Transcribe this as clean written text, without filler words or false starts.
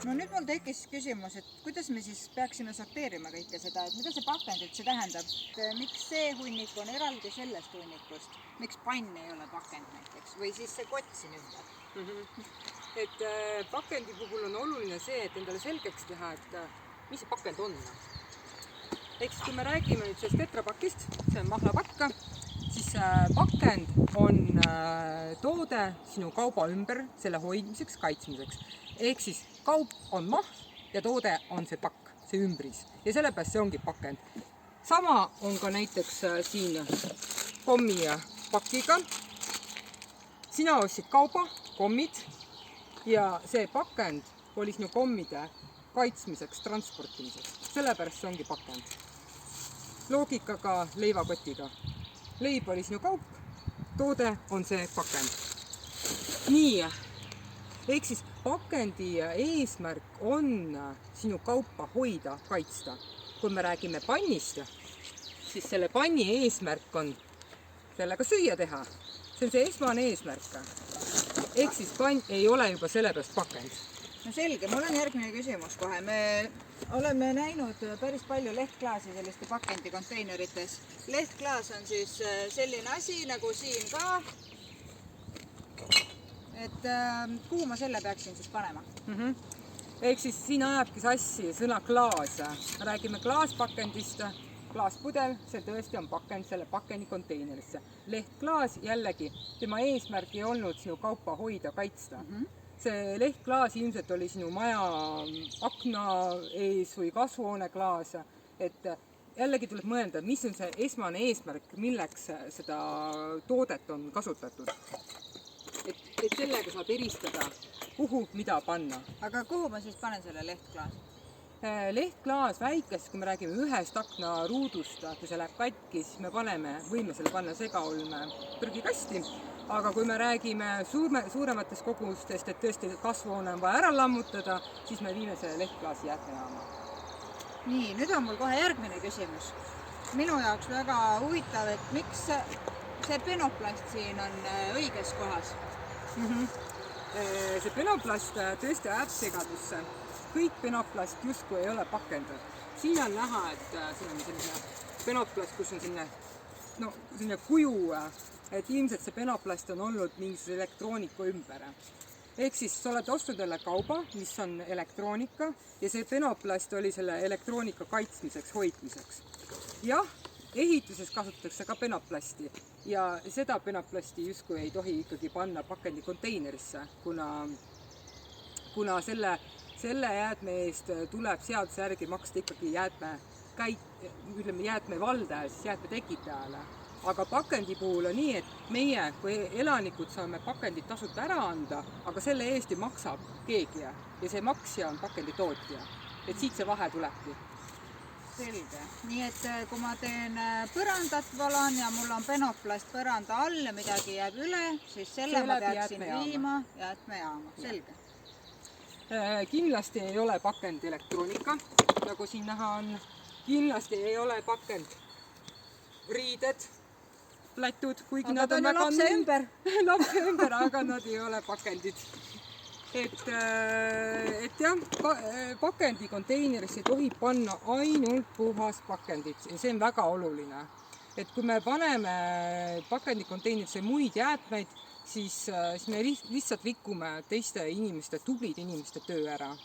No nüüd mul tekkis küsimus, et kuidas me siis peaksime sorteerima kõike seda, et mida see pakend üldse tähendab? Miks see hunnik on eraldi sellest hunnikust? Miks pann ei ole pakend näiteks? Või siis see kott siin ümber? Et pakendi puhul on oluline see, et endale selgeks teha, et mis see pakend on. Ehk siis kui me räägime nüüd sellest tetrapakist, see on mahlapakk, siis pakend on toode sinu kauba ümber selle hoidmiseks, kaitsmiseks. Ehk siis kaup on mahl ja toode on see pakk, see ümbris. Ja sellepärast see ongi pakend. Sama on ka näiteks siin kommipakiga. Sina ostsid kauba, kommid ja see pakend oli sinu kommide kaitsmiseks, transportimiseks. Sellepärast see ongi pakend. Loogikaga leivakotiga. Leib oli sinu kaup, toode on see pakend. Nii, ehk siis pakendi eesmärk on sinu kaupa hoida, kaitsta. Kui me räägime pannist, siis selle panni eesmärk on sellega süüa teha. See on see esmane eesmärk. Ehk siis pann ei ole juba sellepärast pakend. No selge, mul on järgmine küsimus kohe. Me oleme näinud päris palju lehtklaasi selliste pakendi konteinerites. Lehtklaas on siis selline asi nagu siin ka. Et kuhu ma selle peaksin siis panema? Ehk siis siin ajabki sassi sõna klaas. Me räägime klaaspakendist, klaaspudel, see tõesti on pakend selle pakendi konteinerisse. Lehtklaas jällegi, tema eesmärk ei olnud sinu kaupa hoida, kaitsta. See lehtklaas ilmselt oli sinu maja akna ees või kasvuhooneklaas. Et jällegi tuleb mõelda, mis on see esmane eesmärk, milleks seda toodet on kasutatud. Et sellega saab eristada, kuhu mida panna. Aga kuhu ma siis panen selle lehtklaas? Lehtklaas väikest, kui me räägime ühest akna ruudust, kui see läheb katki, siis me võime selle panna segaolme prügikasti. Aga kui me räägime suurematest kogustest, et tõesti kasvuhoone on vaja ära lammutada, siis me viime selle lehtklaasi jäätmejaama. Nii, nüüd on mul kohe järgmine küsimus. Minu jaoks väga huvitav, et miks see penoplast siin on õiges kohas? See penoplast tõesti ajab segadusse. Kõik penoplast justkui ei ole pakend. Siin on näha, et siin on selline penoplast, kus on selline kuju, et ilmselt see penoplast on olnud mingisuguse elektroonika ümber. Ehk siis sa oled ostnud jälle kauba, mis on elektroonika ja see penoplast oli selle elektroonika kaitsmiseks, hoidmiseks. Jah, ehituses kasutatakse ka penoplasti ja seda penoplasti justkui ei tohi ikkagi panna pakendi konteinerisse, kuna selle jäätme eest tuleb seaduse järgi maksta ikkagi jäätme valdaja, siis jäätme tekitajale. Aga pakendi puhul on nii, et meie kui elanikud saame pakendit tasuta ära anda, aga selle eest ei maksab keegi ja see maksja on pakendi tootja. Et siit see vahe tulebki. Selge. Nii et kui ma teen põrandat valan ja mul on penoplast põranda all ja midagi jääb üle, siis selle ma peaksin viima jäätmejaama. Selge. Kindlasti ei ole pakend elektroonika, nagu siin näha on. Kindlasti ei ole pakend riided, plätud, kuigi nad on väga lapse ümber. Lapse ümber, aga nad ei ole pakendid. Et jah, pakendi konteinerisse ei tohi panna ainult puhas pakendit ja see on väga oluline. Et kui me paneme pakendi konteinerisse muid jäätmeid, siis me lihtsalt rikume teiste inimeste, tublide inimeste töö ära.